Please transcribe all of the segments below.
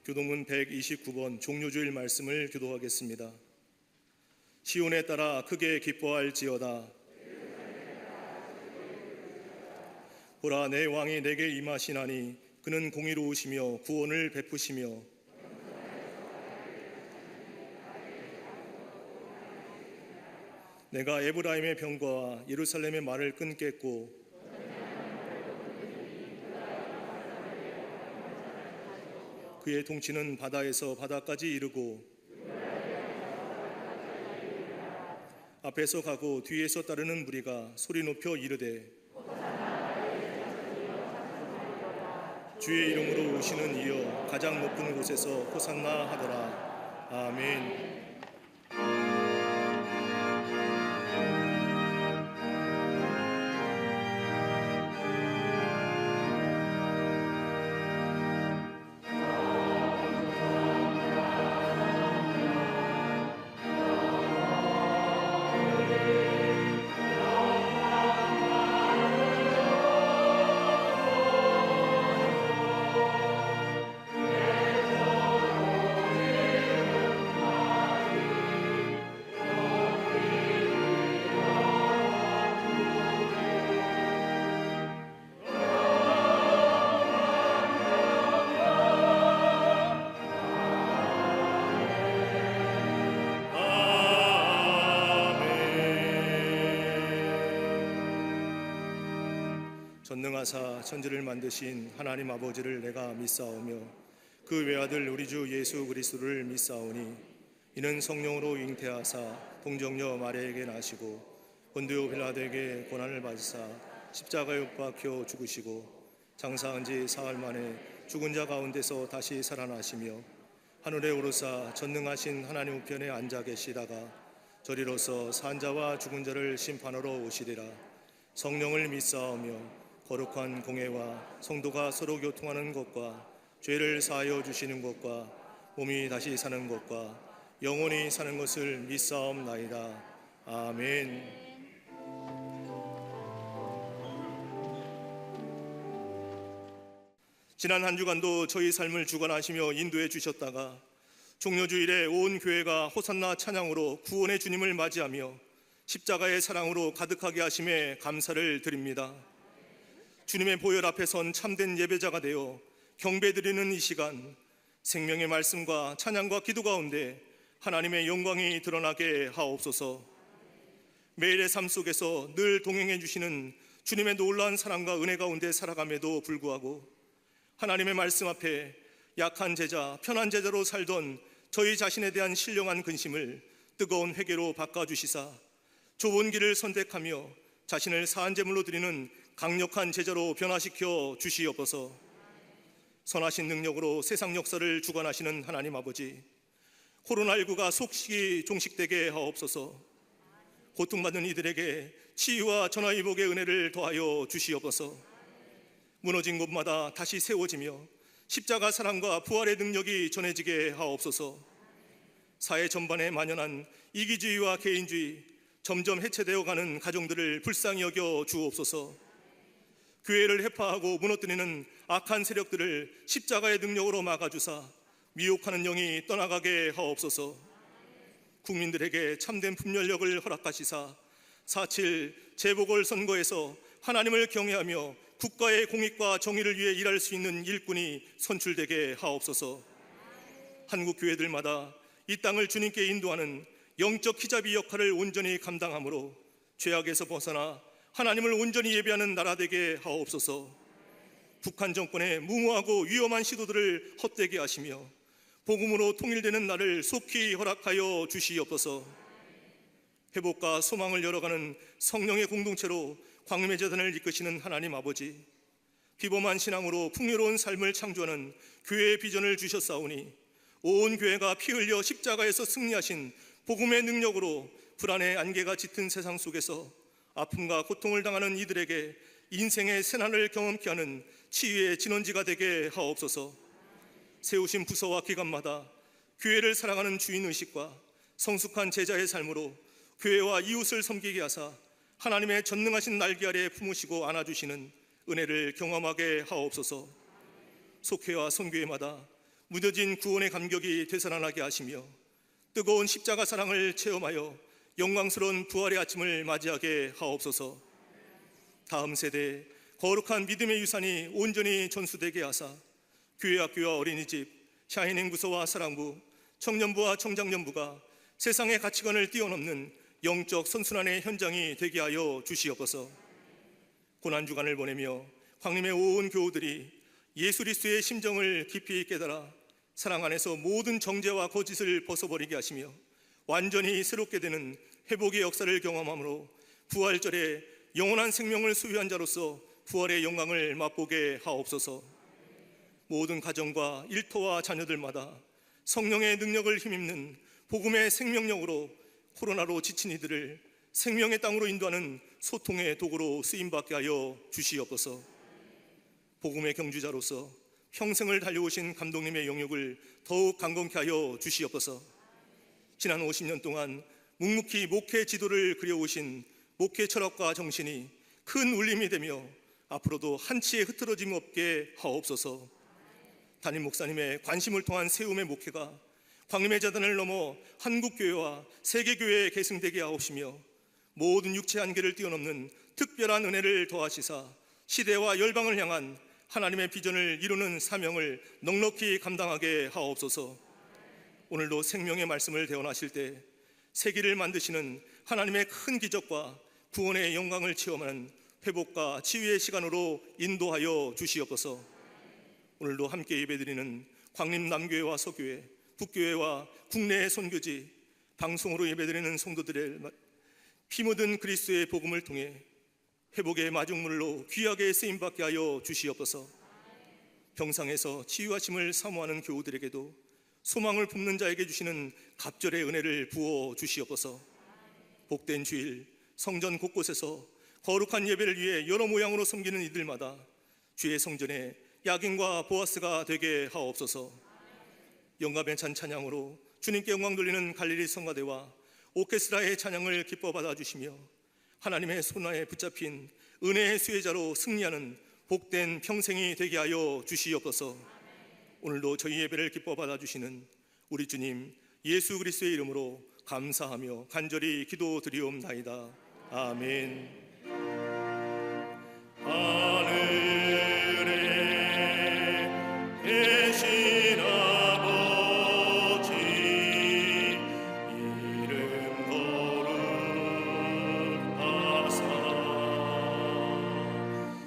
교동문 129번 종료주일 말씀을 교도하겠습니다. 시온에 따라 크게 기뻐할지어다. 보라, 내 왕이 내게 임하시나니 그는 공의로우시며 구원을 베푸시며 내가 에브라임의 병거와 예루살렘의 말을 끊겠고 그의 통치는 바다에서 바다까지 이르고 앞에서 가고 뒤에서 따르는 무리가 소리 높여 이르되 주의 이름으로 오시는 이여 가장 높은 곳에서 호산나 하더라. 아멘. 전능하사 천지를 만드신 하나님 아버지를 내가 믿사오며 그 외아들 우리 주 예수 그리스도를 믿사오니 이는 성령으로 잉태하사 동정녀 마리아에게 나시고 본디오 빌라도에게 고난을 받으사 십자가에 못 박혀 죽으시고 장사한 지 사흘 만에 죽은 자 가운데서 다시 살아나시며 하늘에 오르사 전능하신 하나님 우편에 앉아 계시다가 저리로서 산 자와 죽은 자를 심판하러 오시리라. 성령을 믿사오며 거룩한 공회와 성도가 서로 교통하는 것과 죄를 사하여 주시는 것과 몸이 다시 사는 것과 영원히 사는 것을 믿사옵나이다. 아멘. 지난 한 주간도 저희 삶을 주관하시며 인도해 주셨다가 종료주일에 온 교회가 호산나 찬양으로 구원의 주님을 맞이하며 십자가의 사랑으로 가득하게 하심에 감사를 드립니다. 주님의 보혈 앞에 선 참된 예배자가 되어 경배드리는 이 시간, 생명의 말씀과 찬양과 기도 가운데 하나님의 영광이 드러나게 하옵소서. 매일의 삶 속에서 늘 동행해 주시는 주님의 놀라운 사랑과 은혜 가운데 살아감에도 불구하고 하나님의 말씀 앞에 약한 제자, 편한 제자로 살던 저희 자신에 대한 신령한 근심을 뜨거운 회개로 바꿔주시사 좁은 길을 선택하며 자신을 사한 제물로 드리는 강력한 제자로 변화시켜 주시옵소서. 선하신 능력으로 세상 역사를 주관하시는 하나님 아버지, 코로나19가 속히 종식되게 하옵소서. 고통받는 이들에게 치유와 전화위복의 은혜를 더하여 주시옵소서. 무너진 곳마다 다시 세워지며 십자가 사랑과 부활의 능력이 전해지게 하옵소서. 사회 전반에 만연한 이기주의와 개인주의, 점점 해체되어 가는 가정들을 불쌍히 여겨 주옵소서. 교회를 해파하고 무너뜨리는 악한 세력들을 십자가의 능력으로 막아주사 미혹하는 영이 떠나가게 하옵소서. 국민들에게 참된 분별력을 허락하시사 4.7 재보궐선거에서 하나님을 경외하며 국가의 공익과 정의를 위해 일할 수 있는 일꾼이 선출되게 하옵소서. 한국 교회들마다 이 땅을 주님께 인도하는 영적 히잡이 역할을 온전히 감당하므로 죄악에서 벗어나 하나님을 온전히 예배하는 나라 되게 하옵소서. 북한 정권의 무모하고 위험한 시도들을 헛되게 하시며 복음으로 통일되는 날을 속히 허락하여 주시옵소서. 회복과 소망을 열어가는 성령의 공동체로 광림의 재단을 이끄시는 하나님 아버지, 비범한 신앙으로 풍요로운 삶을 창조하는 교회의 비전을 주셨사오니 온 교회가 피 흘려 십자가에서 승리하신 복음의 능력으로 불안의 안개가 짙은 세상 속에서 아픔과 고통을 당하는 이들에게 인생의 새날을 경험케 하는 치유의 진원지가 되게 하옵소서. 세우신 부서와 기관마다 교회를 사랑하는 주인의식과 성숙한 제자의 삶으로 교회와 이웃을 섬기게 하사 하나님의 전능하신 날개 아래 품으시고 안아주시는 은혜를 경험하게 하옵소서. 속회와 선교회마다 무뎌진 구원의 감격이 되살아나게 하시며 뜨거운 십자가 사랑을 체험하여 영광스러운 부활의 아침을 맞이하게 하옵소서. 다음 세대에 거룩한 믿음의 유산이 온전히 전수되게 하사 교회 학교와 어린이집, 샤이닝 부서와 사랑부, 청년부와 청장년부가 세상의 가치관을 뛰어넘는 영적 선순환의 현장이 되게 하여 주시옵소서. 고난주간을 보내며 광림의 온 교우들이 예수 그리스도의 심정을 깊이 깨달아 사랑 안에서 모든 정죄와 거짓을 벗어버리게 하시며 완전히 새롭게 되는 회복의 역사를 경험함으로 부활절에 영원한 생명을 소유한 자로서 부활의 영광을 맛보게 하옵소서. 모든 가정과 일터와 자녀들마다 성령의 능력을 힘입는 복음의 생명력으로 코로나로 지친 이들을 생명의 땅으로 인도하는 소통의 도구로 쓰임받게 하여 주시옵소서. 복음의 경주자로서 평생을 달려오신 감독님의 영역을 더욱 강건케 하여 주시옵소서. 지난 50년 동안 묵묵히 목회 지도를 그려오신 목회 철학과 정신이 큰 울림이 되며 앞으로도 한치의 흐트러짐 없게 하옵소서. 담임 목사님의 관심을 통한 세움의 목회가 광림의 재단을 넘어 한국교회와 세계교회에 계승되게 하옵시며 모든 육체 한계를 뛰어넘는 특별한 은혜를 더하시사 시대와 열방을 향한 하나님의 비전을 이루는 사명을 넉넉히 감당하게 하옵소서. 오늘도 생명의 말씀을 대언하실 때 세계를 만드시는 하나님의 큰 기적과 구원의 영광을 체험하는 회복과 치유의 시간으로 인도하여 주시옵소서. 오늘도 함께 예배드리는 광림 남교회와 서교회, 북교회와 국내의 선교지, 방송으로 예배드리는 성도들의 피 묻은 그리스도의 복음을 통해 회복의 마중물로 귀하게 쓰임받게 하여 주시옵소서. 병상에서 치유하심을 사모하는 교우들에게도 소망을 품는 자에게 주시는 갑절의 은혜를 부어 주시옵소서. 복된 주일 성전 곳곳에서 거룩한 예배를 위해 여러 모양으로 섬기는 이들마다 주의 성전에 야긴과 보아스가 되게 하옵소서. 영감의 찬 찬양으로 주님께 영광 돌리는 갈릴리 성가대와 오케스트라의 찬양을 기뻐 받아주시며 하나님의 손아에 붙잡힌 은혜의 수혜자로 승리하는 복된 평생이 되게 하여 주시옵소서. 오늘도 저희 예배를 기뻐 받아주시는 우리 주님 예수 그리스도의 이름으로 감사하며 간절히 기도드리옵나이다. 아멘. 하늘에 계신 아버지 이름 거룩하사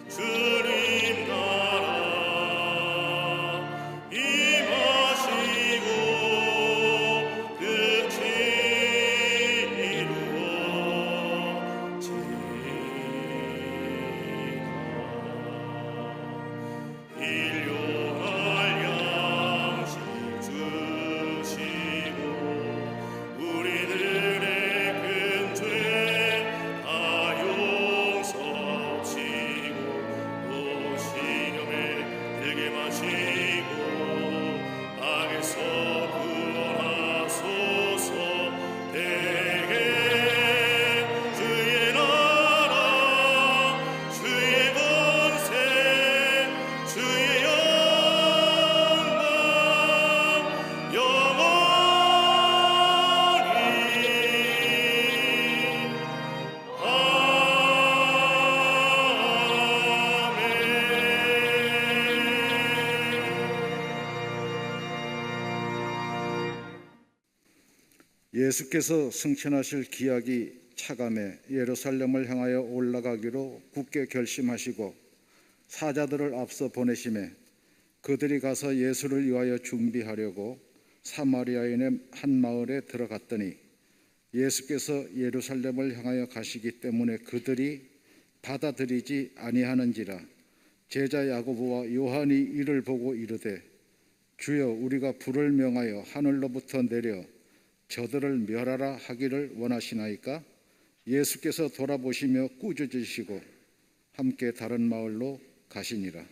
주님 나라 임하시고 뜻이 이루어지이다. 일용할 양식 주시고 우리들의 큰 죄 다 용서하시고 또 시험에 들게 마시고 악에서 구원하소서. 대개 주의 나라 주의 권세 주의 영광 예수께서 승천하실 기약이 차감해 예루살렘을 향하여 올라가기로 굳게 결심하시고 사자들을 앞서 보내심에 그들이 가서 예수를 위하여 준비하려고 사마리아인의 한 마을에 들어갔더니 예수께서 예루살렘을 향하여 가시기 때문에 그들이 받아들이지 아니하는지라. 제자 야고보와 요한이 이를 보고 이르되 주여 우리가 불을 명하여 하늘로부터 내려 저들을 멸하라 하기를 원하시나이까? 예수께서 돌아보시며 꾸짖으시고 함께 다른 마을로 가시니라.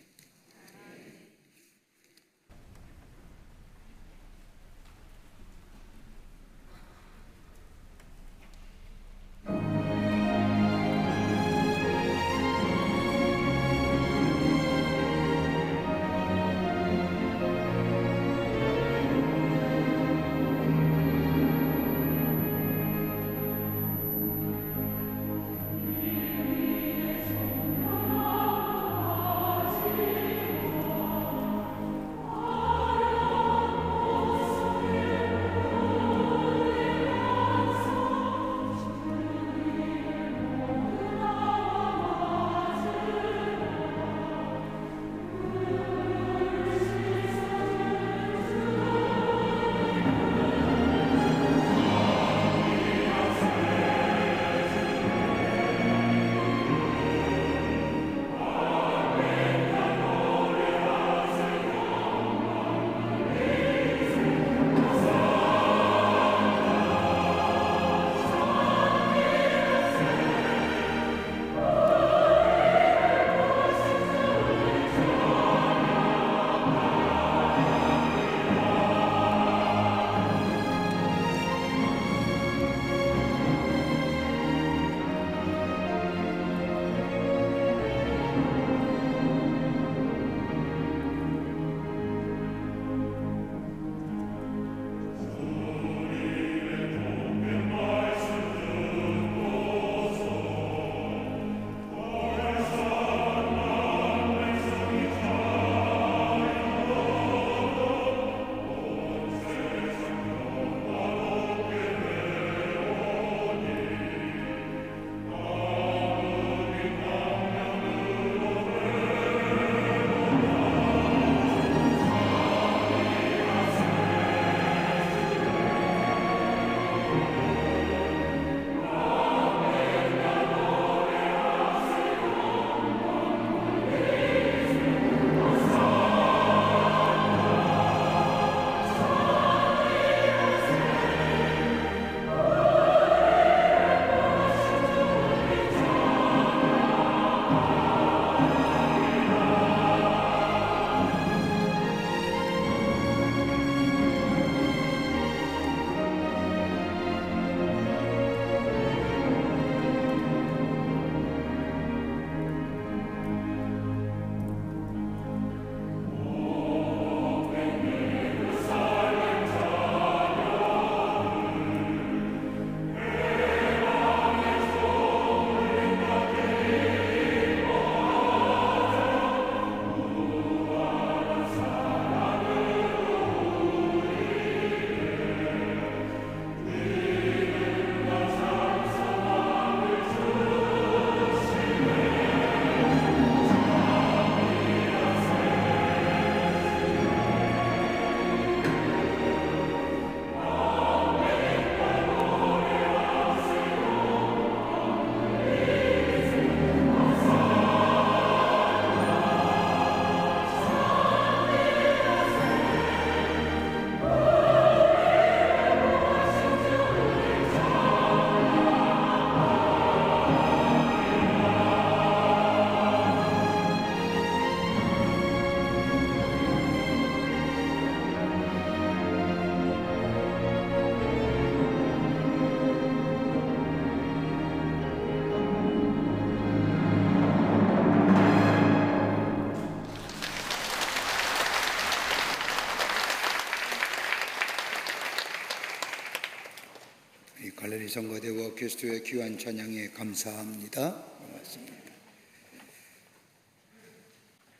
성가대와 그리스도의 귀한 찬양에 감사합니다. 고맙습니다.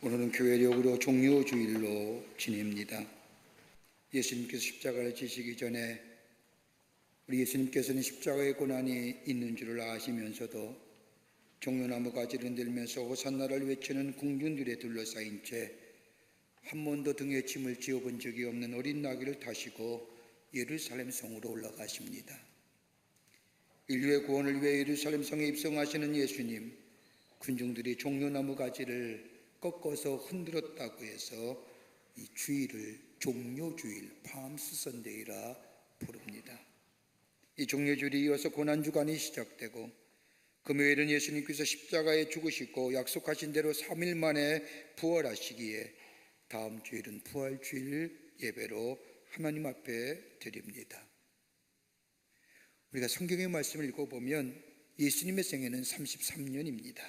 오늘은 교회력으로 종료주일로 지냅니다. 예수님께서 십자가를 지시기 전에 우리 예수님께서는 십자가의 고난이 있는 줄을 아시면서도 종려나무 가지를 흔들면서 호산나를 외치는 궁중들에 둘러싸인 채 한 번도 등에 짐을 지어본 적이 없는 어린 나귀를 타시고 예루살렘 성으로 올라가십니다. 인류의 구원을 위해 예루살렘 성에 입성하시는 예수님, 군중들이 종려나무 가지를 꺾어서 흔들었다고 해서 이 주일을 종료주일, 팜스 선데이라 부릅니다. 이 종료주일에 이어서 고난주간이 시작되고 금요일은 예수님께서 십자가에 죽으시고 약속하신 대로 3일 만에 부활하시기에 다음 주일은 부활주일 예배로 하나님 앞에 드립니다. 우리가 성경의 말씀을 읽어보면 예수님의 생애는 33년입니다.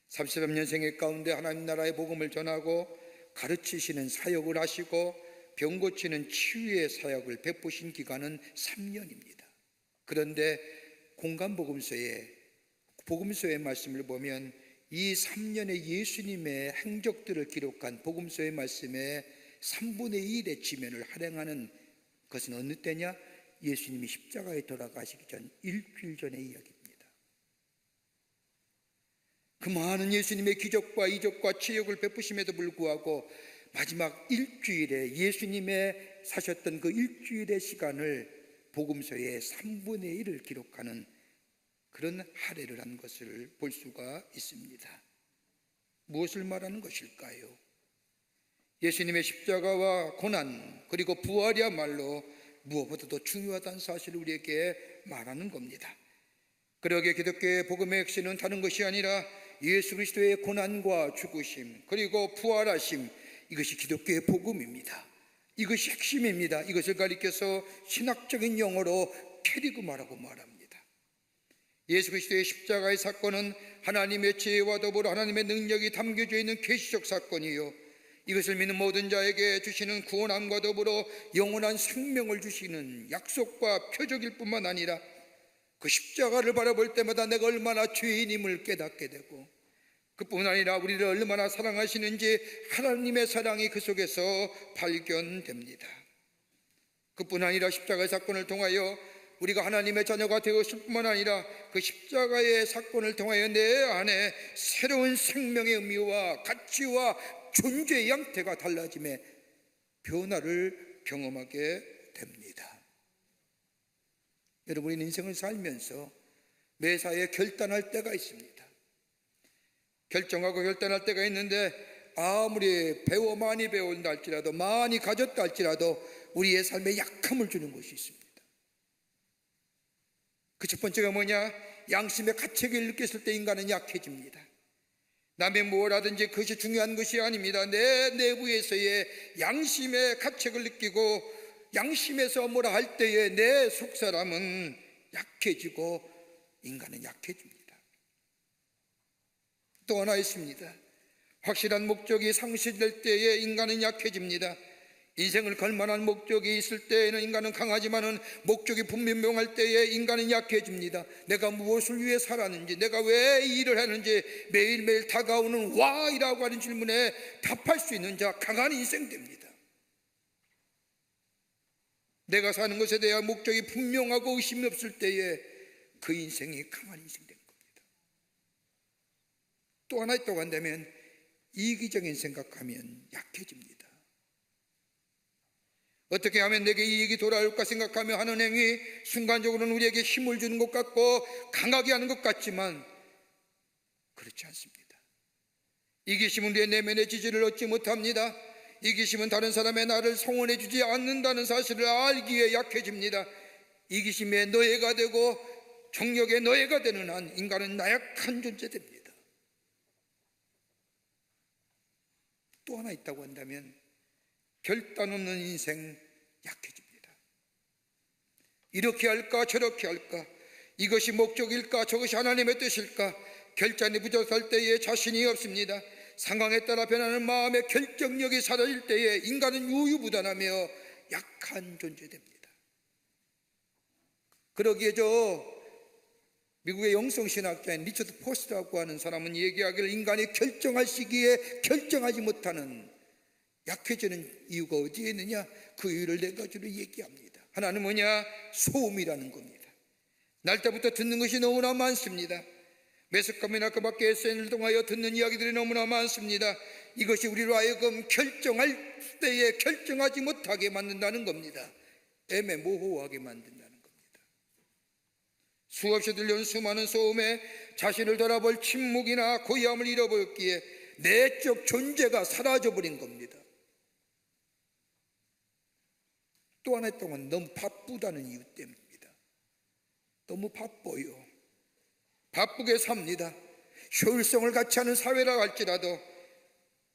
33년 생애 가운데 하나님 나라의 복음을 전하고 가르치시는 사역을 하시고 병 고치는 치유의 사역을 베푸신 기간은 3년입니다. 그런데 공간복음서의 말씀을 보면 이 3년의 예수님의 행적들을 기록한 복음서의 말씀에 3분의 1의 지면을 할애하는 것은 어느 때냐? 예수님이 십자가에 돌아가시기 전 일주일 전의 이야기입니다. 그 많은 예수님의 기적과 이적과 치욕을 베푸심에도 불구하고 마지막 일주일에 예수님의 사셨던 그 일주일의 시간을 복음서의 3분의 1을 기록하는 그런 할애를 한 것을 볼 수가 있습니다. 무엇을 말하는 것일까요? 예수님의 십자가와 고난 그리고 부활이야말로 무엇보다도 중요하다는 사실을 우리에게 말하는 겁니다. 그러기에 기독교의 복음의 핵심은 다른 것이 아니라 예수 그리스도의 고난과 죽으심 그리고 부활하심, 이것이 기독교의 복음입니다. 이것이 핵심입니다. 이것을 가리켜서 신학적인 용어로 캐리그마라고 말합니다. 예수 그리스도의 십자가의 사건은 하나님의 지혜와 더불어 하나님의 능력이 담겨져 있는 계시적 사건이요, 이것을 믿는 모든 자에게 주시는 구원함과 더불어 영원한 생명을 주시는 약속과 표적일 뿐만 아니라 그 십자가를 바라볼 때마다 내가 얼마나 죄인임을 깨닫게 되고 그뿐 아니라 우리를 얼마나 사랑하시는지 하나님의 사랑이 그 속에서 발견됩니다. 그뿐 아니라 십자가의 사건을 통하여 우리가 하나님의 자녀가 되었을 뿐만 아니라 그 십자가의 사건을 통하여 내 안에 새로운 생명의 의미와 가치와 존재의 양태가 달라짐에 변화를 경험하게 됩니다. 여러분, 인생을 살면서 매사에 결단할 때가 있습니다. 결정하고 결단할 때가 있는데 아무리 많이 배운다 할지라도 많이 가졌다 할지라도 우리의 삶에 약함을 주는 것이 있습니다. 그 첫 번째가 뭐냐? 양심의 가책을 느꼈을 때 인간은 약해집니다. 남의 뭘 하든지 그것이 중요한 것이 아닙니다. 내 내부에서의 양심의 가책을 느끼고 양심에서 뭐라 할 때에 내 속사람은 약해지고 인간은 약해집니다. 또 하나 있습니다. 확실한 목적이 상실될 때에 인간은 약해집니다. 인생을 걸만한 목적이 있을 때에는 인간은 강하지만은 목적이 분명할 때에 인간은 약해집니다. 내가 무엇을 위해 살았는지, 내가 왜 이 일을 하는지 매일매일 다가오는 why라고 하는 질문에 답할 수 있는 자, 강한 인생 됩니다. 내가 사는 것에 대한 목적이 분명하고 의심이 없을 때에 그 인생이 강한 인생 된 겁니다. 또 하나 있다고 한다면 이기적인 생각하면 약해집니다. 어떻게 하면 내게 이익이 돌아올까 생각하며 하는 행위, 순간적으로는 우리에게 힘을 주는 것 같고 강하게 하는 것 같지만 그렇지 않습니다. 이기심은 우리의 내면의 지지를 얻지 못합니다. 이기심은 다른 사람의 나를 성원해 주지 않는다는 사실을 알기에 약해집니다. 이기심의 노예가 되고 정력의 노예가 되는 한 인간은 나약한 존재 됩니다. 또 하나 있다고 한다면 결단 없는 인생, 약해집니다. 이렇게 할까 저렇게 할까, 이것이 목적일까 저것이 하나님의 뜻일까, 결단이 부족할 때에 자신이 없습니다. 상황에 따라 변하는 마음의 결정력이 사라질 때에 인간은 우유부단하며 약한 존재 됩니다. 그러기에 미국의 영성신학자인 리처드 포스트라고 하는 사람은 얘기하기를 인간이 결정할 시기에 결정하지 못하는 약해지는 이유가 어디에 있느냐? 그 이유를 4가지로 얘기합니다. 하나는 뭐냐? 소음이라는 겁니다. 날 때부터 듣는 것이 너무나 많습니다. 매스컴이나 그 밖에 SNS를 통하여 듣는 이야기들이 너무나 많습니다. 이것이 우리로 하여금 결정할 때에 결정하지 못하게 만든다는 겁니다. 애매모호하게 만든다는 겁니다. 수없이 들려온 수많은 소음에 자신을 돌아볼 침묵이나 고요함을 잃어버렸기에 내적 존재가 사라져버린 겁니다. 또 하나 동안 너무 바쁘다는 이유 때문입니다. 너무 바빠요. 바쁘게 삽니다. 효율성을 갖지 않은 사회라 할지라도,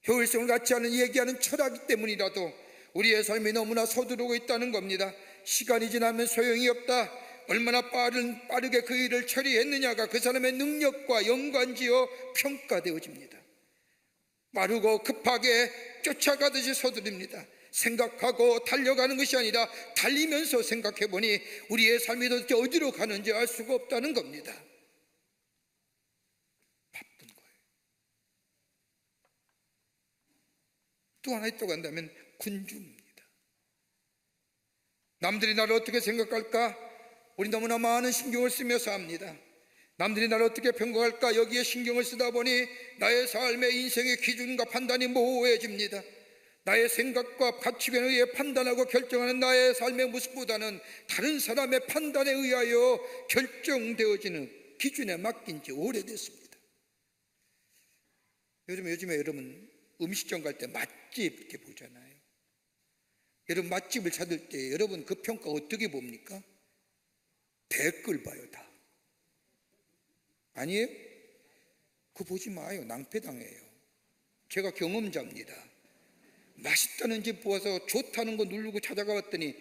효율성을 갖지 않은 얘기하는 철학이 때문이라도 우리의 삶이 너무나 서두르고 있다는 겁니다. 시간이 지나면 소용이 없다. 얼마나 빠르게 그 일을 처리했느냐가 그 사람의 능력과 연관지어 평가되어집니다. 빠르고 급하게 쫓아가듯이 서두릅니다. 생각하고 달려가는 것이 아니라 달리면서 생각해보니 우리의 삶이 도대체 어디로 가는지 알 수가 없다는 겁니다. 바쁜 거예요. 또 하나 또 간다면 군중입니다. 남들이 나를 어떻게 생각할까? 우리 너무나 많은 신경을 쓰며 삽니다. 남들이 나를 어떻게 평가할까? 여기에 신경을 쓰다 보니 나의 삶의 인생의 기준과 판단이 모호해집니다. 나의 생각과 가치관에 의해 판단하고 결정하는 나의 삶의 모습보다는 다른 사람의 판단에 의하여 결정되어지는 기준에 맡긴 지 오래됐습니다. 요즘에 여러분 음식점 갈 때 맛집 이렇게 보잖아요. 여러분 맛집을 찾을 때 여러분 그 평가 어떻게 봅니까? 댓글 봐요. 다 아니에요? 그거 보지 마요. 낭패당해요. 제가 경험자입니다. 맛있다는 집 보아서 좋다는 거 누르고 찾아가 봤더니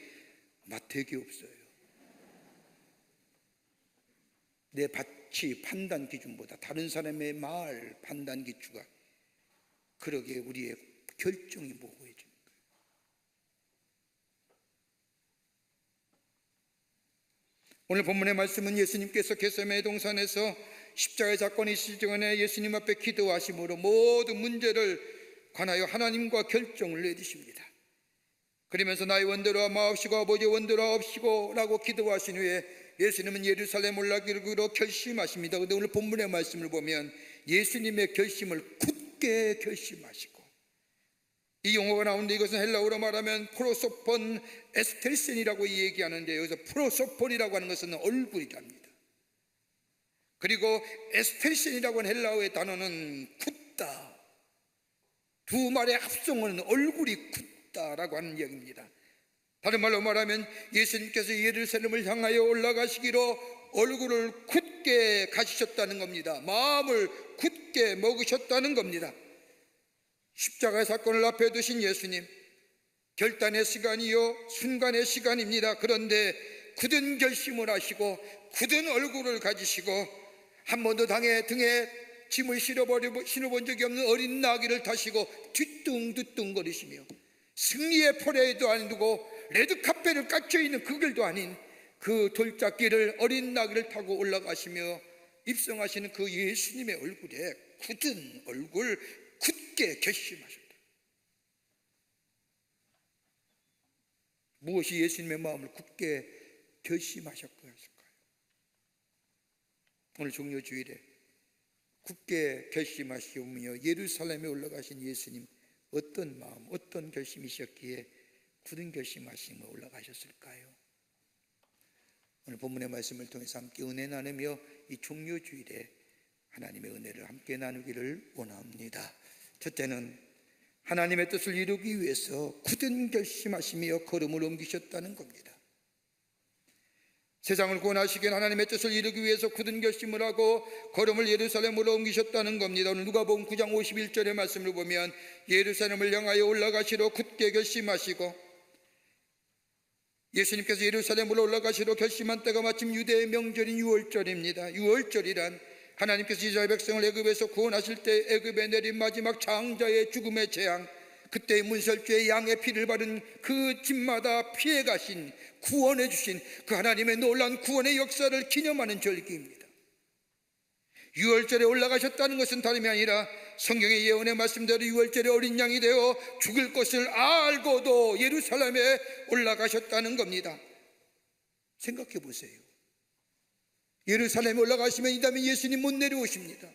맛 되게 없어요. 내 가치 판단 기준보다 다른 사람의 말 판단 기준가, 그러기에 우리의 결정이 모호해지는 거예요. 오늘 본문의 말씀은 예수님께서 겟세마네 동산에서 십자가의 사건이 있을 전에 예수님 앞에 기도하심으로 모든 문제를 관하여 하나님과 결정을 내리십니다. 그러면서 나의 원대로 마옵시고 아버지의 원대로 하옵시고 라고 기도하신 후에 예수님은 예루살렘 올라가기로 결심하십니다. 그런데 오늘 본문의 말씀을 보면 예수님의 결심을 굳게 결심하시고, 이 용어가 나오는데 이것은 헬라어로 말하면 프로소폰 에스텔센이라고 얘기하는데, 여기서 프로소폰이라고 하는 것은 얼굴이랍니다. 그리고 에스텔센이라고 하는 헬라어의 단어는 굳다, 두 말의 합성어는 얼굴이 굳다라고 하는 이야기입니다. 다른 말로 말하면 예수님께서 예루살렘을 향하여 올라가시기로 얼굴을 굳게 가지셨다는 겁니다. 마음을 굳게 먹으셨다는 겁니다. 십자가의 사건을 앞에 두신 예수님, 결단의 시간이요 순간의 시간입니다. 그런데 굳은 결심을 하시고 굳은 얼굴을 가지시고 한 번도 등에 짐을 실어본 적이 없는 어린 나귀를 타시고 뒤뚱뒤뚱거리시며 승리의 퍼레이도 아니고 레드카펫을 깎여있는 그 길도 아닌 그 돌짝길을 어린 나귀를 타고 올라가시며 입성하시는 그 예수님의 얼굴에 굳은 얼굴, 굳게 결심하셨다. 무엇이 예수님의 마음을 굳게 결심하셨을까요? 오늘 종료주일에 굳게 결심하시며 예루살렘에 올라가신 예수님, 어떤 마음, 어떤 결심이셨기에 굳은 결심하시며 올라가셨을까요? 오늘 본문의 말씀을 통해서 함께 은혜 나누며 이 종료주일에 하나님의 은혜를 함께 나누기를 원합니다. 첫째는 하나님의 뜻을 이루기 위해서 굳은 결심하시며 걸음을 옮기셨다는 겁니다. 세상을 구원하시기 위해 하나님의 뜻을 이루기 위해서 굳은 결심을 하고 걸음을 예루살렘으로 옮기셨다는 겁니다. 오늘 누가복음 9장 51절의 말씀을 보면 예루살렘을 향하여 올라가시러 굳게 결심하시고, 예수님께서 예루살렘으로 올라가시러 결심한 때가 마침 유대의 명절인 유월절입니다. 유월절이란 하나님께서 이스라엘 백성을 애굽에서 구원하실 때 애굽에 내린 마지막 장자의 죽음의 재앙, 그때 문설주의 양의 피를 바른 그 집마다 피해 가신, 구원해 주신 그 하나님의 놀라운 구원의 역사를 기념하는 절기입니다. 유월절에 올라가셨다는 것은 다름이 아니라 성경의 예언의 말씀대로 유월절에 어린 양이 되어 죽을 것을 알고도 예루살렘에 올라가셨다는 겁니다. 생각해 보세요. 예루살렘에 올라가시면 이 다음에 예수님 못 내려오십니다.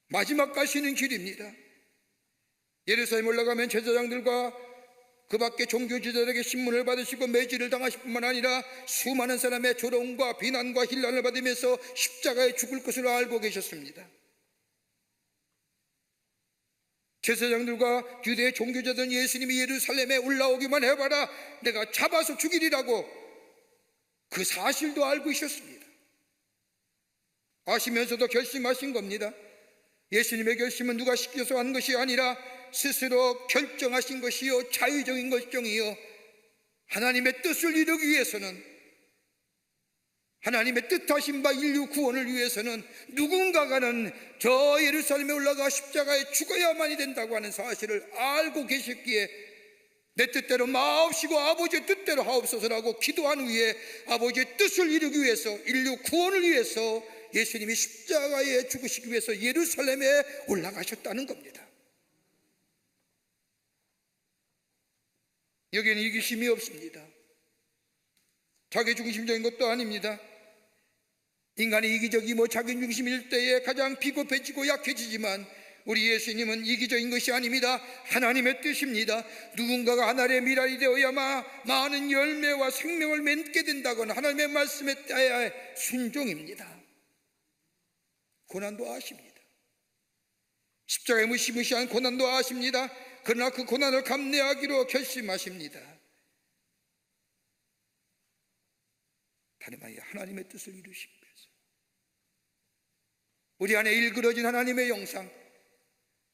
마지막 가시는 길입니다. 예루살렘에 올라가면 제사장들과 그 밖에 종교지도자에게 신문을 받으시고 매질을 당하실 뿐만 아니라 수많은 사람의 조롱과 비난과 힐난을 받으면서 십자가에 죽을 것을 알고 계셨습니다. 제사장들과 유대의 종교자들은 예수님이 예루살렘에 올라오기만 해봐라, 내가 잡아서 죽이리라고 그 사실도 알고 있었습니다. 아시면서도 결심하신 겁니다. 예수님의 결심은 누가 시켜서 한 것이 아니라 스스로 결정하신 것이요, 자유적인 결정이요, 하나님의 뜻을 이루기 위해서는, 하나님의 뜻하신 바 인류 구원을 위해서는 누군가가는 저 예루살렘에 올라가 십자가에 죽어야만이 된다고 하는 사실을 알고 계셨기에 내 뜻대로 마옵시고 아버지의 뜻대로 하옵소서라고 기도한 후에 아버지의 뜻을 이루기 위해서, 인류 구원을 위해서 예수님이 십자가에 죽으시기 위해서 예루살렘에 올라가셨다는 겁니다. 여기에는 이기심이 없습니다. 자기중심적인 것도 아닙니다. 인간이 이기적이고 자기중심일 때에 가장 비겁해지고 약해지지만 우리 예수님은 이기적인 것이 아닙니다. 하나님의 뜻입니다. 누군가가 하나님의 미랄이 되어야만 많은 열매와 생명을 맺게 된다거나 하나님의 말씀에 따야 순종입니다. 고난도 아십니다. 십자가의 무시무시한 고난도 아십니다. 그러나 그 고난을 감내하기로 결심하십니다. 다름 아니라 하나님의 뜻을 이루시기 위해서 우리 안에 일그러진 하나님의 영상,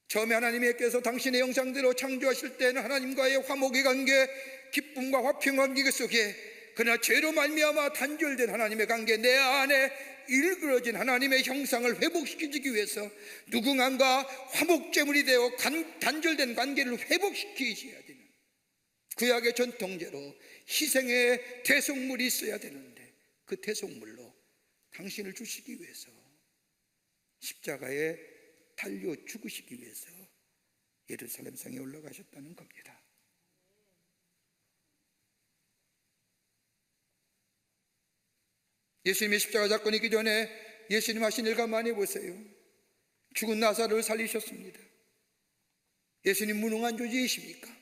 처음에 하나님께서 당신의 영상대로 창조하실 때는 하나님과의 화목의 관계, 기쁨과 화평 관계 속에, 그러나 죄로 말미암아 단절된 하나님의 관계, 내 안에 일그러진 하나님의 형상을 회복시키기 위해서 누군가가 화목제물이 되어 단절된 관계를 회복시키셔야 되는 구약의 전통제로 희생의 대속물이 있어야 되는데, 그 대속물로 당신을 주시기 위해서 십자가에 달려 죽으시기 위해서 예루살렘 성에 올라가셨다는 겁니다. 예수님의 십자가 사건이 있기 전에 예수님 하신 일과 많이 보세요. 죽은 나사로를 살리셨습니다. 예수님 무능한 존재이십니까?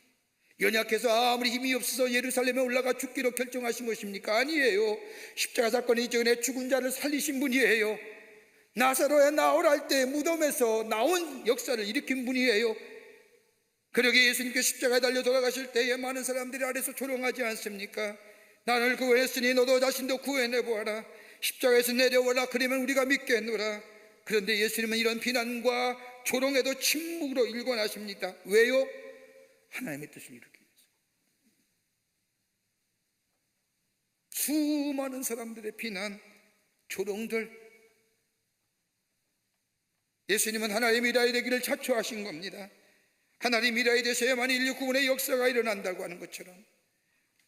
연약해서 아무리 힘이 없어서 예루살렘에 올라가 죽기로 결정하신 것입니까? 아니에요. 십자가 사건이 있기 전에 죽은 자를 살리신 분이에요. 나사로야 나오라 할 때 무덤에서 나온 역사를 일으킨 분이에요. 그러기에 예수님께 십자가에 달려 돌아가실 때에 많은 사람들이 아래서 조롱하지 않습니까? 나를 구원했으니 너도 자신도 구원해보아라. 십자가에서 내려오라. 그러면 우리가 믿겠노라. 그런데 예수님은 이런 비난과 조롱에도 침묵으로 일관하십니다. 왜요? 하나님의 뜻을 이루기 위해서. 수많은 사람들의 비난, 조롱들, 예수님은 하나님의 미라에 되기를 자초하신 겁니다. 하나님 미라에 되셔야만 인류 구원의 역사가 일어난다고 하는 것처럼,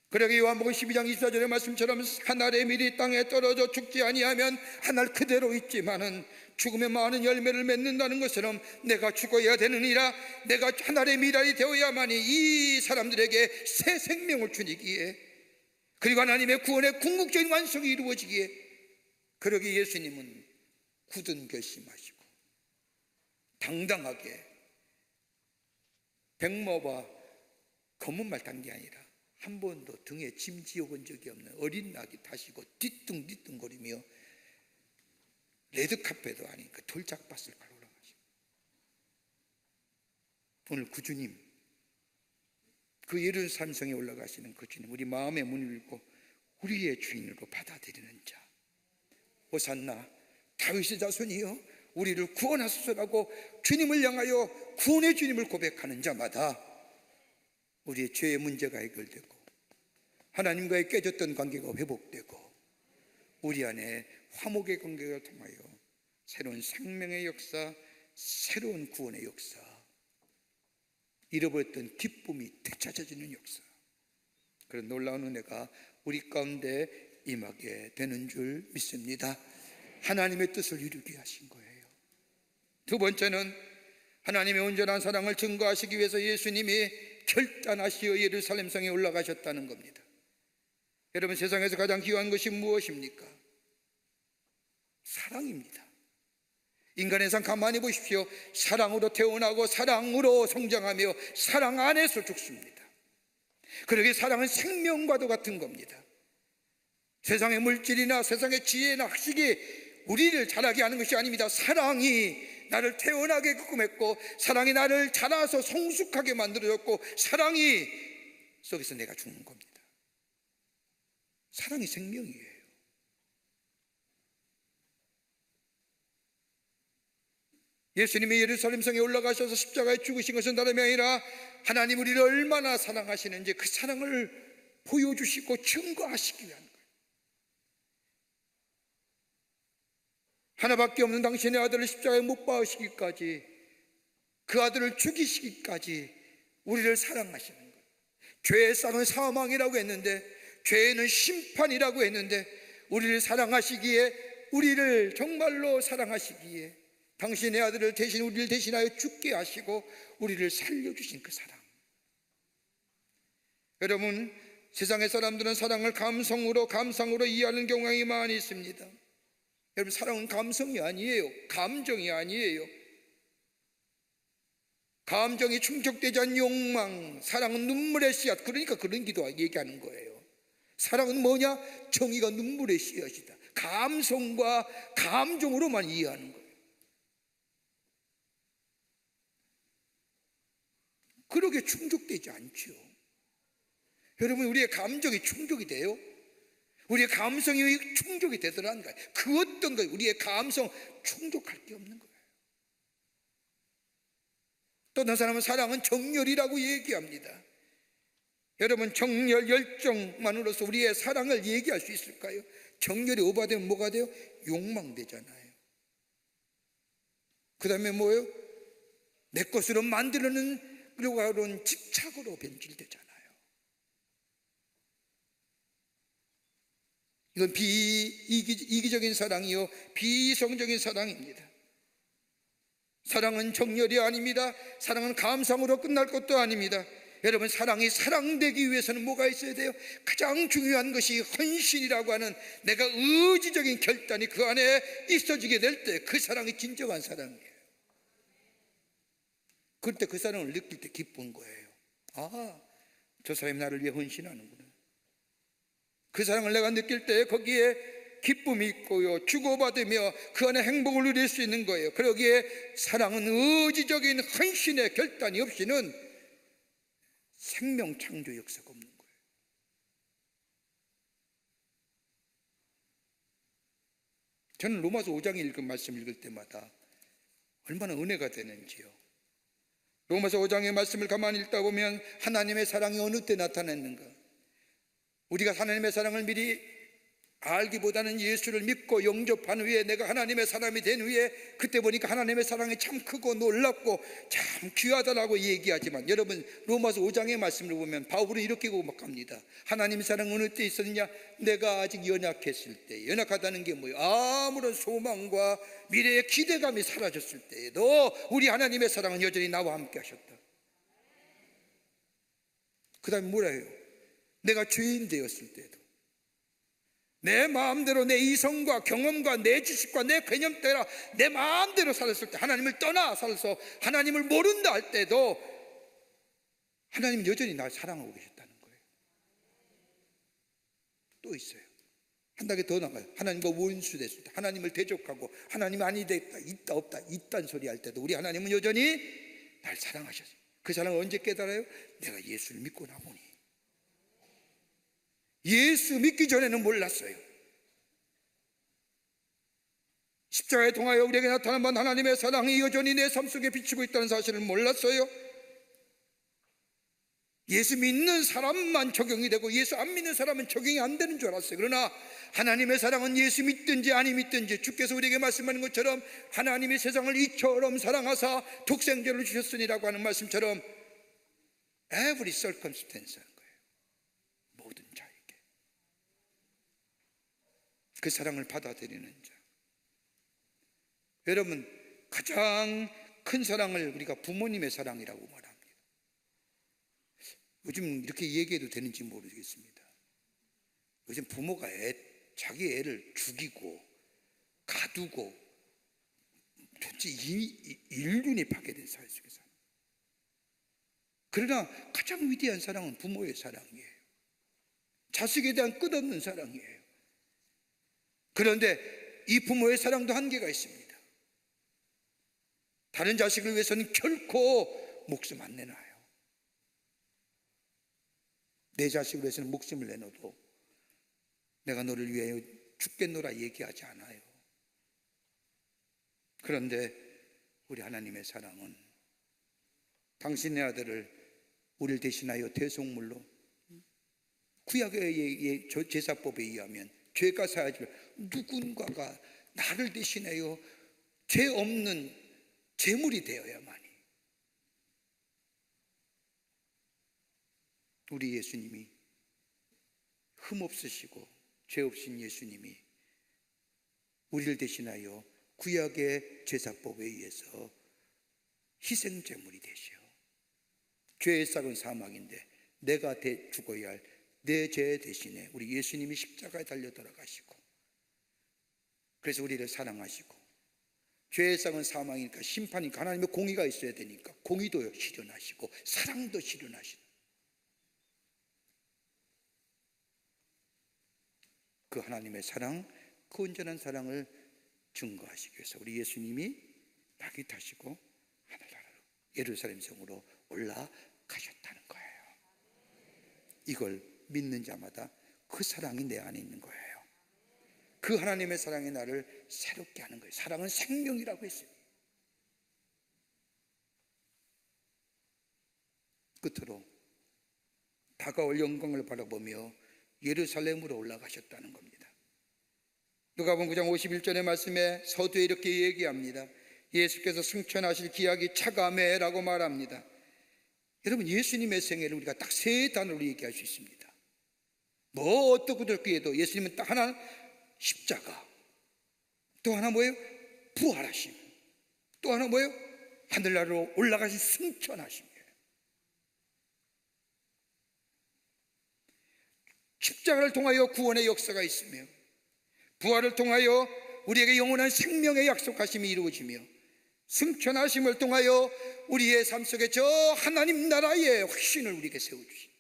그러기 요한복음 12장 24절의 말씀처럼 한 알의 밀이 땅에 떨어져 죽지 아니하면 한 알 그대로 있지만은 죽음에 많은 열매를 맺는다는 것처럼 내가 죽어야 되느니라. 내가 한 알의 밀알이 되어야만이 이 사람들에게 새 생명을 주기에, 그리고 하나님의 구원의 궁극적인 완성이 이루어지기에, 그러기 예수님은 굳은 결심하시고 당당하게 백모와 검은 말 탄 게 아니라 한 번도 등에 짐 지어본 적이 없는 어린 낙이 타시고 뒤뚱뒤뚱거리며 레드카펫도 아닌 그 돌짝밭을 밟아 올라가시고, 오늘 그 주님, 그 예루살렘 성에 올라가시는 그 주님, 우리 마음의 문을 열고 우리의 주인으로 받아들이는 자, 호산나 다윗의 자손이여 우리를 구원하소서라고 주님을 향하여 구원의 주님을 고백하는 자마다 우리의 죄의 문제가 해결되고 하나님과의 깨졌던 관계가 회복되고 우리 안에 화목의 관계가 통하여 새로운 생명의 역사, 새로운 구원의 역사, 잃어버렸던 기쁨이 되찾아지는 역사, 그런 놀라운 은혜가 우리 가운데 임하게 되는 줄 믿습니다. 하나님의 뜻을 이루게 하신 거예요. 두 번째는 하나님의 온전한 사랑을 증거하시기 위해서 예수님이 결단하시어 예루살렘 성에 올라가셨다는 겁니다. 여러분, 세상에서 가장 귀한 것이 무엇입니까? 사랑입니다. 인간의 삶 가만히 보십시오. 사랑으로 태어나고 사랑으로 성장하며 사랑 안에서 죽습니다. 그러기에 사랑은 생명과도 같은 겁니다. 세상의 물질이나 세상의 지혜나 학식이 우리를 자라게 하는 것이 아닙니다. 사랑이 나를 태어나게끔 했고, 사랑이 나를 자라서 성숙하게 만들어줬고, 사랑이 속에서 내가 죽는 겁니다. 사랑이 생명이에요. 예수님이 예루살렘 성에 올라가셔서 십자가에 죽으신 것은 다름이 아니라 하나님 우리를 얼마나 사랑하시는지 그 사랑을 보여주시고 증거하시기 위한 거예요. 하나밖에 없는 당신의 아들을 십자가에 못 박으시기까지, 그 아들을 죽이시기까지 우리를 사랑하시는 거예요. 죄의 쌍은 사망이라고 했는데, 죄는 심판이라고 했는데, 우리를 사랑하시기에, 우리를 정말로 사랑하시기에 당신의 아들을 대신 우리를 대신하여 죽게 하시고 우리를 살려주신 그 사랑. 여러분, 세상의 사람들은 사랑을 감상으로 이해하는 경향이 많이 있습니다. 여러분, 사랑은 감성이 아니에요. 감정이 아니에요. 감정이 충족되지 않은 욕망, 사랑은 눈물의 씨앗. 그러니까 그런 기도 얘기하는 거예요. 사랑은 뭐냐? 정의가 눈물의 씨앗이다. 감성과 감정으로만 이해하는 거예요. 그러게 충족되지 않죠. 여러분, 우리의 감정이 충족이 돼요? 우리의 감성이 충족이 되더라는 거예요. 그 어떤 거예요? 우리의 감성 충족할 게 없는 거예요. 또 다른 사람은 사랑은 정열이라고 얘기합니다. 여러분, 정열, 열정만으로서 우리의 사랑을 얘기할 수 있을까요? 정열이 오버되면 뭐가 돼요? 욕망되잖아요. 그 다음에 뭐예요? 내 것으로 만들려는 그런 집착으로 변질되잖아요. 이건 이기적인 사랑이요, 비이성적인 사랑입니다. 사랑은 정열이 아닙니다. 사랑은 감상으로 끝날 것도 아닙니다. 여러분, 사랑이 사랑되기 위해서는 뭐가 있어야 돼요? 가장 중요한 것이 헌신이라고 하는 내가 의지적인 결단이 그 안에 있어지게 될 때 그 사랑이 진정한 사랑이에요. 그때 그 사랑을 느낄 때 기쁜 거예요. 아, 저 사람이 나를 위해 헌신하는구나. 그 사랑을 내가 느낄 때 거기에 기쁨이 있고요, 주고받으며 그 안에 행복을 누릴 수 있는 거예요. 그러기에 사랑은 의지적인 헌신의 결단이 없이는 생명 창조 역사가 없는 거예요. 저는 로마서 5장에 읽은 말씀 읽을 때마다 얼마나 은혜가 되는지요. 로마서 5장의 말씀을 가만히 읽다 보면 하나님의 사랑이 어느 때 나타났는가? 우리가 하나님의 사랑을 미리 알기보다는 예수를 믿고 영접한 후에, 내가 하나님의 사람이 된 후에 그때 보니까 하나님의 사랑이 참 크고 놀랍고 참 귀하다라고 얘기하지만, 여러분, 로마서 5장의 말씀을 보면 바울은 이렇게 고백합니다. 하나님의 사랑은 어느 때 있었냐? 내가 아직 연약했을 때. 연약하다는 게 뭐예요? 아무런 소망과 미래의 기대감이 사라졌을 때에도 우리 하나님의 사랑은 여전히 나와 함께 하셨다. 그 다음에 뭐라 해요? 내가 죄인 되었을 때도, 내 마음대로 내 이성과 경험과 내 지식과 내 개념 따라 내 마음대로 살았을 때, 하나님을 떠나 살아서 하나님을 모른다 할 때도 하나님은 여전히 날 사랑하고 계셨다는 거예요. 또 있어요. 한 단계 더 나가요. 하나님과 원수 됐을 때, 하나님을 대적하고 하나님 아니 됐다, 있다 없다 이딴 소리 할 때도 우리 하나님은 여전히 날 사랑하셨어요. 그 사랑을 언제 깨달아요? 내가 예수를 믿고 나보니. 예수 믿기 전에는 몰랐어요. 십자가에 통하여 우리에게 나타난 하나님의 사랑이 여전히 내 삶 속에 비치고 있다는 사실을 몰랐어요. 예수 믿는 사람만 적용이 되고 예수 안 믿는 사람은 적용이 안 되는 줄 알았어요. 그러나 하나님의 사랑은 예수 믿든지 아니 믿든지, 주께서 우리에게 말씀하는 것처럼 하나님이 세상을 이처럼 사랑하사 독생자를 주셨으니라고 하는 말씀처럼 every circumstance 하는 거예요. 모든 자에게 그 사랑을 받아들이는 자. 여러분, 가장 큰 사랑을 우리가 부모님의 사랑이라고 말합니다. 요즘 이렇게 얘기해도 되는지 모르겠습니다. 요즘 부모가 자기 애를 죽이고 가두고 도대체 인륜이 파괴된 사회 속에서, 그러나 가장 위대한 사랑은 부모의 사랑이에요. 자식에 대한 끝없는 사랑이에요. 그런데 이 부모의 사랑도 한계가 있습니다. 다른 자식을 위해서는 결코 목숨 안 내놔요. 내 자식을 위해서는 목숨을 내놔도 내가 너를 위하여 죽겠노라 얘기하지 않아요. 그런데 우리 하나님의 사랑은 당신의 아들을 우리를 대신하여 대속물로, 구약의 제사법에 의하면 죄가 사하지 누군가가 나를 대신하여 죄 없는 제물이 되어야만이, 우리 예수님이, 흠없으시고 죄 없으신 예수님이 우리를 대신하여 구약의 제사법에 의해서 희생제물이 되시오. 죄의 싹은 사망인데 내가 죽어야 할 내 죄 대신에 우리 예수님이 십자가에 달려 돌아가시고, 그래서 우리를 사랑하시고, 죄의 싹은 사망이니까 심판이니까 하나님의 공의가 있어야 되니까 공의도 실현하시고 사랑도 실현하시는 그 하나님의 사랑, 그 온전한 사랑을 증거하시기 위해서 우리 예수님이 낙이 타시고 하늘나라로, 예루살렘 성으로 올라가셨다는 거예요. 이걸 믿는 자마다 그 사랑이 내 안에 있는 거예요. 그 하나님의 사랑이 나를 새롭게 하는 거예요. 사랑은 생명이라고 했습니다. 끝으로 다가올 영광을 바라보며 예루살렘으로 올라가셨다는 겁니다. 누가복음 9장 51절의 말씀에 서두에 이렇게 얘기합니다. 예수께서 승천하실 기약이 차가매라고 말합니다. 여러분, 예수님의 생애를 우리가 딱 세 단어로 얘기할 수 있습니다. 뭐 어떻게 해도 예수님은 딱 하나, 십자가, 또 하나 뭐예요? 부활하심, 또 하나 뭐예요? 하늘나라로 올라가신 승천하심이에요. 십자가를 통하여 구원의 역사가 있으며, 부활을 통하여 우리에게 영원한 생명의 약속하심이 이루어지며, 승천하심을 통하여 우리의 삶 속에 저 하나님 나라의 확신을 우리에게 세워주시.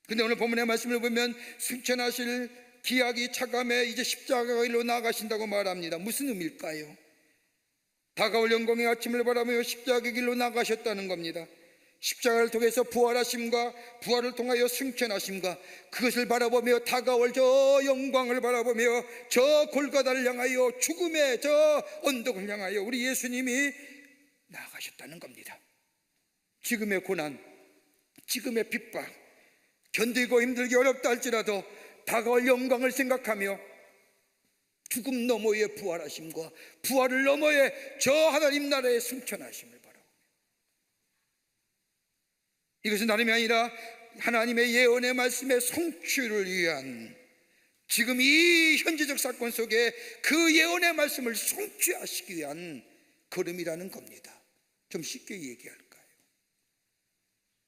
근데 오늘 본문의 말씀을 보면 승천하실 기약이 차감해 이제 십자가 길로 나아가신다고 말합니다. 무슨 의미일까요? 다가올 영광의 아침을 바라며 십자가 길로 나가셨다는 겁니다. 십자가를 통해서 부활하심과 부활을 통하여 승천하심과 그것을 바라보며 다가올 저 영광을 바라보며 저 골고다를 향하여, 죽음의 저 언덕을 향하여 우리 예수님이 나아가셨다는 겁니다. 지금의 고난, 지금의 핍박, 견디고 힘들기 어렵다 할지라도 다가올 영광을 생각하며 죽음 너머의 부활하심과 부활을 너머의 저 하나님 나라의 승천하심을 바라봅니다. 이것은 다름이 아니라 하나님의 예언의 말씀의 성취를 위한, 지금 이 현재적 사건 속에 그 예언의 말씀을 성취하시기 위한 걸음이라는 겁니다. 좀 쉽게 얘기할까요?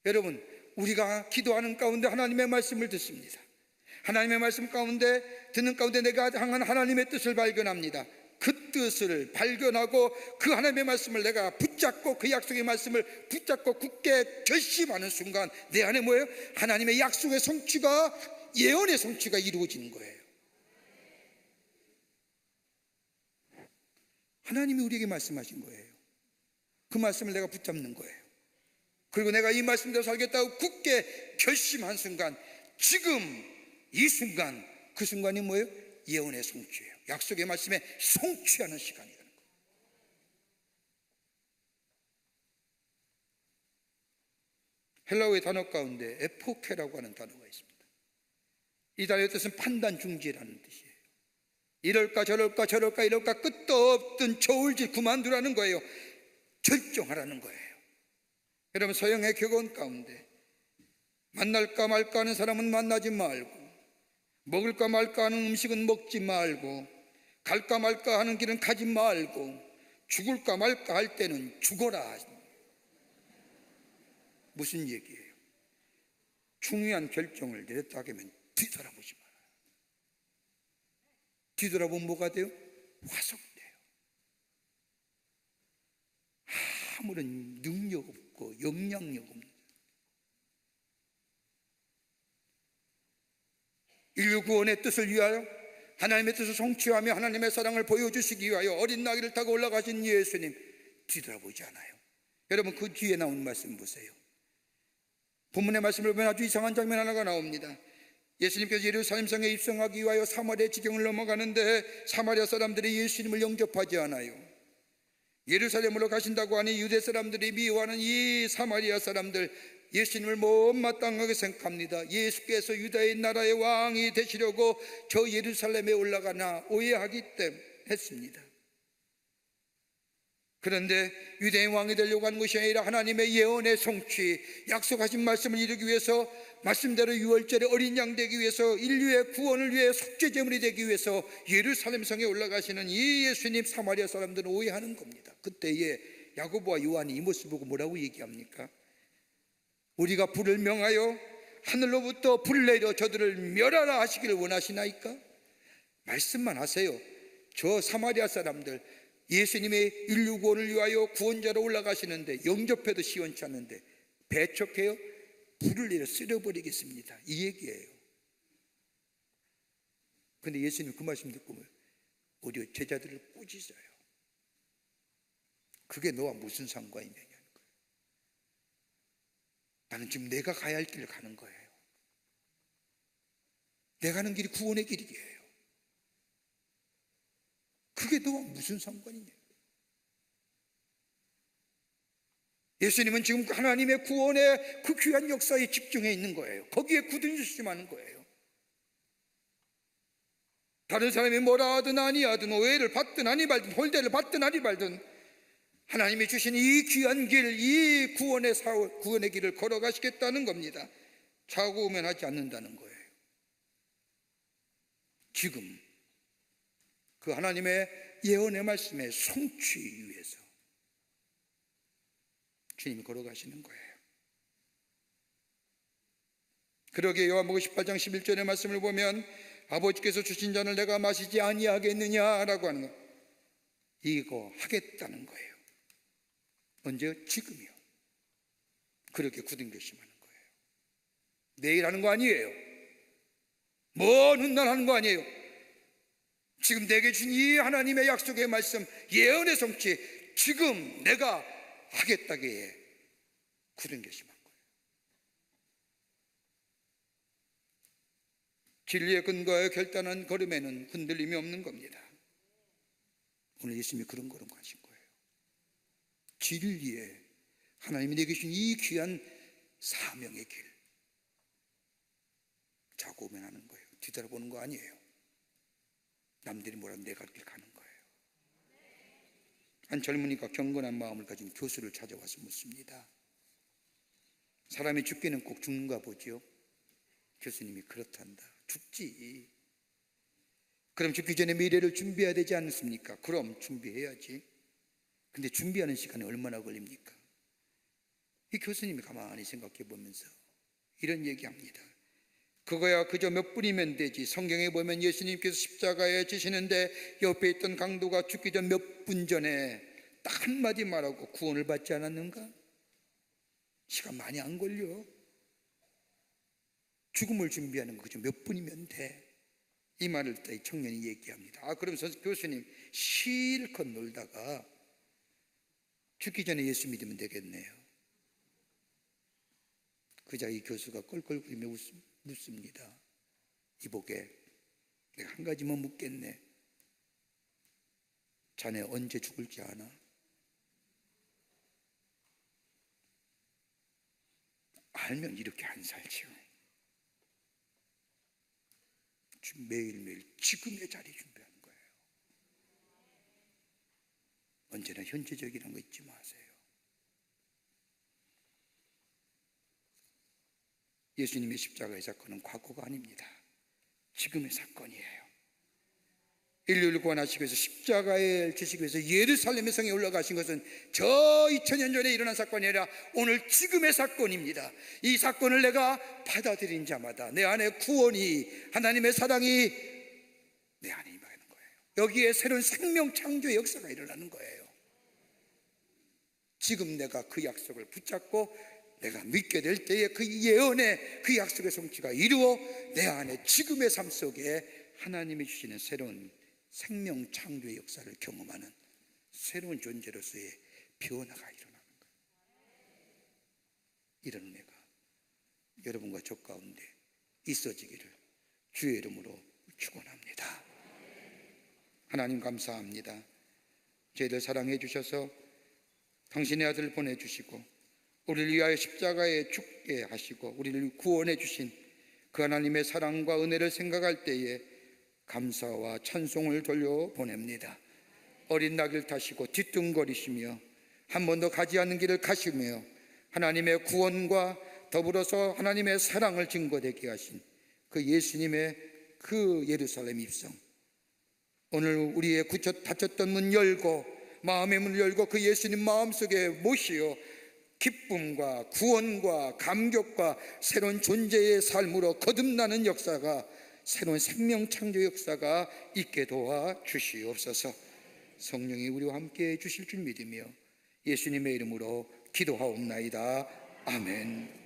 여러분, 우리가 기도하는 가운데 하나님의 말씀을 듣습니다. 하나님의 말씀 가운데 듣는 가운데 내가 향한 하나님의 뜻을 발견합니다. 그 뜻을 발견하고 그 하나님의 말씀을 내가 붙잡고 그 약속의 말씀을 붙잡고 굳게 결심하는 순간 내 안에 뭐예요? 하나님의 약속의 성취가, 예언의 성취가 이루어지는 거예요. 하나님이 우리에게 말씀하신 거예요. 그 말씀을 내가 붙잡는 거예요. 그리고 내가 이 말씀대로 살겠다고 굳게 결심한 순간, 지금 이 순간, 그 순간이 뭐예요? 예언의 성취예요. 약속의 말씀에 성취하는 시간이라는 거예요. 헬라어의 단어 가운데 에포케라고 하는 단어가 있습니다. 이 단어의 뜻은 판단 중지라는 뜻이에요. 이럴까 저럴까 저럴까 이럴까 끝도 없던 저울질 그만두라는 거예요. 결정하라는 거예요. 여러분, 서영의 격언 가운데 만날까 말까 하는 사람은 만나지 말고, 먹을까 말까 하는 음식은 먹지 말고, 갈까 말까 하는 길은 가지 말고, 죽을까 말까 할 때는 죽어라. 무슨 얘기예요? 중요한 결정을 내렸다 하면 뒤돌아보지 말아요. 뒤돌아보면 뭐가 돼요? 화석돼요. 아무런 능력 없고 영향력 없는, 인류 구원의 뜻을 위하여, 하나님의 뜻을 성취하며 하나님의 사랑을 보여주시기 위하여 어린 나귀를 타고 올라가신 예수님, 뒤돌아보지 않아요. 여러분, 그 뒤에 나온 말씀 보세요. 본문의 말씀을 보면 아주 이상한 장면 하나가 나옵니다. 예수님께서 예루살렘 성에 입성하기 위하여 사마리아 지경을 넘어가는데 사마리아 사람들이 예수님을 영접하지 않아요. 예루살렘으로 가신다고 하니 유대 사람들이 미워하는 이 사마리아 사람들, 예수님을 못마땅하게 생각합니다. 예수께서 유다의 나라의 왕이 되시려고 저 예루살렘에 올라가나 오해하기 때문에 했습니다. 그런데 유대의 왕이 되려고 하는 것이 아니라 하나님의 예언의 성취, 약속하신 말씀을 이루기 위해서, 말씀대로 유월절에 어린 양 되기 위해서, 인류의 구원을 위해 속죄제물이 되기 위해서 예루살렘 성에 올라가시는 이 예수님, 사마리아 사람들은 오해하는 겁니다. 그때에 야고보와 요한이 이 모습을 보고 뭐라고 얘기합니까? 우리가 불을 명하여 하늘로부터 불을 내려 저들을 멸하라 하시기를 원하시나이까? 말씀만 하세요. 저 사마리아 사람들, 예수님의 인류 구원을 위하여 구원자로 올라가시는데 영접해도 시원치 않는데 배척해요? 불을 내려 쓸어버리겠습니다, 이 얘기예요. 근데 예수님 그 말씀 듣고 오히려 제자들을 꾸짖어요. 그게 너와 무슨 상관이냐는 거예요. 나는 지금 내가 가야 할 길을 가는 거예요. 내가 가는 길이 구원의 길이에요. 그게 너와 무슨 상관이냐. 예수님은 지금 하나님의 구원의 그 귀한 역사에 집중해 있는 거예요. 거기에 굳은심하는 거예요. 다른 사람이 뭐라 하든 아니하든, 오해를 받든 아니 말든, 홀대를 받든 아니 말든, 하나님이 주신 이 귀한 길, 이 구원의 길을 걸어가시겠다는 겁니다. 좌고우면하지 않는다는 거예요. 지금 그 하나님의 예언의 말씀에 성취 위해서 주님이 걸어가시는 거예요. 그러기에 요한복음 18장 11절의 말씀을 보면 아버지께서 주신 잔을 내가 마시지 아니하겠느냐라고 하는 거, 이거 하겠다는 거예요. 언제요? 지금이요. 그렇게 굳은 결심하는 거예요. 내일 하는 거 아니에요. 먼 훗날 하는 거 아니에요. 지금 내게 주신 이 하나님의 약속의 말씀, 예언의 성취, 지금 내가 하겠다기에 굳은 결심한 거예요. 진리의 근거에 결단한 걸음에는 흔들림이 없는 겁니다. 오늘 예수님이 그런 걸음 가신 거예요. 진리에 하나님이 내게 주신 이 귀한 사명의 길, 좌고우면하는 거예요. 뒤돌아보는 거 아니에요. 남들이 뭐라면 내가 길 가는 거예요. 한 젊은이가 경건한 마음을 가진 교수를 찾아와서 묻습니다. 사람이 죽기는 꼭 죽는가 보지요? 교수님이 그렇단다. 죽지. 그럼 죽기 전에 미래를 준비해야 되지 않습니까? 그럼 준비해야지. 근데 준비하는 시간이 얼마나 걸립니까? 이 교수님이 가만히 생각해 보면서 이런 얘기합니다. 그거야 그저 몇 분이면 되지. 성경에 보면 예수님께서 십자가에 지시는데 옆에 있던 강도가 죽기 전 몇 분 전에 딱 한마디 말하고 구원을 받지 않았는가? 시간 많이 안 걸려. 죽음을 준비하는 거 그저 몇 분이면 돼. 이 말을 듣다 이 청년이 얘기합니다. 그럼 교수님 실컷 놀다가 죽기 전에 예수 믿으면 되겠네요. 그자 이 교수가 껄껄거리며 묻습니다. 이보게, 내가 한 가지만 묻겠네. 자네 언제 죽을지 아나? 알면 이렇게 안 살지요. 매일매일 지금의 자리 준비하는 거예요. 언제나 현재적이라는 거 잊지 마세요. 예수님의 십자가의 사건은 과거가 아닙니다. 지금의 사건이에요. 인류를 구원하시기 위해서 십자가에 지시기 위해서 예루살렘의 성에 올라가신 것은 저 2000년 전에 일어난 사건이 아니라 오늘 지금의 사건입니다. 이 사건을 내가 받아들인 자마다 내 안에 구원이, 하나님의 사랑이 내 안에 임하는 거예요. 여기에 새로운 생명 창조의 역사가 일어나는 거예요. 지금 내가 그 약속을 붙잡고 내가 믿게 될 때에 그 예언의 그 약속의 성취가 이루어 내 안에 지금의 삶 속에 하나님이 주시는 새로운 생명 창조의 역사를 경험하는 새로운 존재로서의 변화가 일어나는 거예요. 이런 은혜가 여러분과 저 가운데 있어지기를 주의 이름으로 축원합니다. 하나님 감사합니다. 저희들 사랑해 주셔서 당신의 아들을 보내주시고 우리를 위하여 십자가에 죽게 하시고 우리를 구원해 주신 그 하나님의 사랑과 은혜를 생각할 때에 감사와 찬송을 돌려보냅니다. 어린 낙을 타시고 뒤뚱거리시며 한 번도 가지 않는 길을 가시며 하나님의 구원과 더불어서 하나님의 사랑을 증거되게 하신 그 예수님의 그 예루살렘 입성, 오늘 우리의 닫혔던 문 열고 마음의 문을 열고 그 예수님 마음속에 모시어 기쁨과 구원과 감격과 새로운 존재의 삶으로 거듭나는 역사가, 새로운 생명 창조 역사가 있게 도와 주시옵소서. 성령이 우리와 함께 해 주실 줄 믿으며 예수님의 이름으로 기도하옵나이다. 아멘.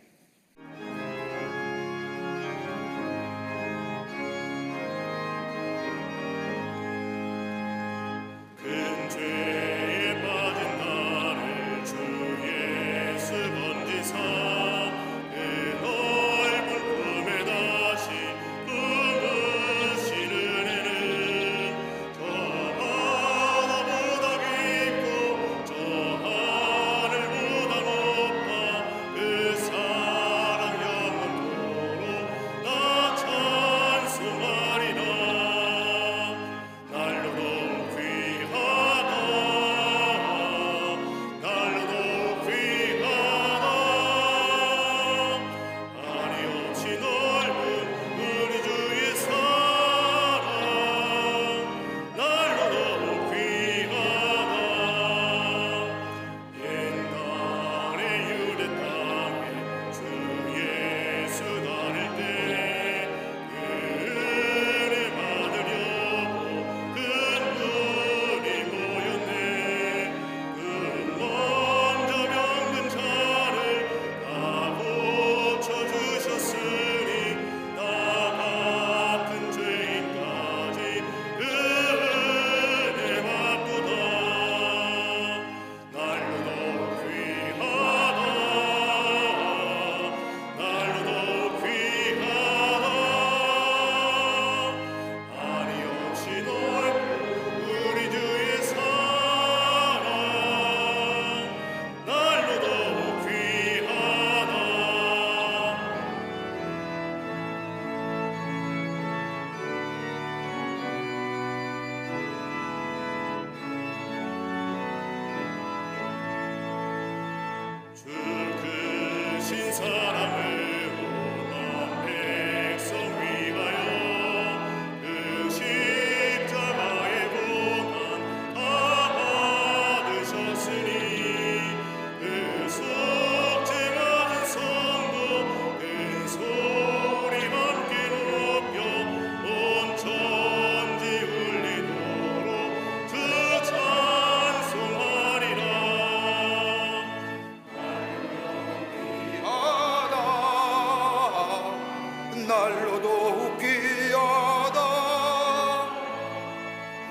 날로도 귀하다.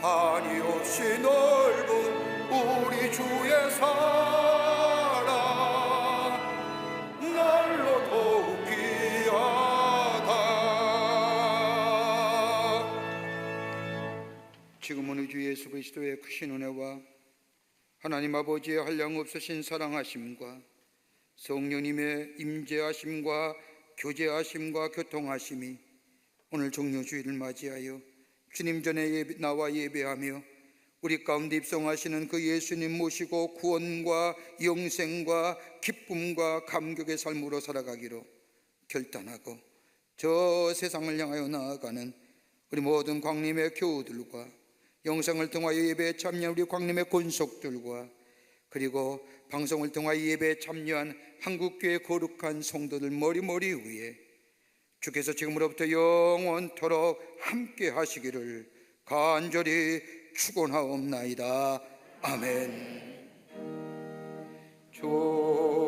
한이 없이 넓은 우리 주의 사랑, 날로도 귀하다. 지금은 우리 주 예수 그리스도의 크신 은혜와 하나님 아버지의 한량없으신 사랑하심과 성령님의 임재하심과 교제하심과 교통하심이 오늘 종료주일을 맞이하여 주님 전에 나와 예배하며 우리 가운데 입성하시는 그 예수님 모시고 구원과 영생과 기쁨과 감격의 삶으로 살아가기로 결단하고 저 세상을 향하여 나아가는 우리 모든 광림의 교우들과 영상을 통하여 예배에 참여한 우리 광림의 권속들과 그리고 방송을 통하여 예배에 참여한 한국교회 거룩한 성도들 머리머리 위에 주께서 지금으로부터 영원토록 함께 하시기를 간절히 축원하옵나이다. 아멘. 조신아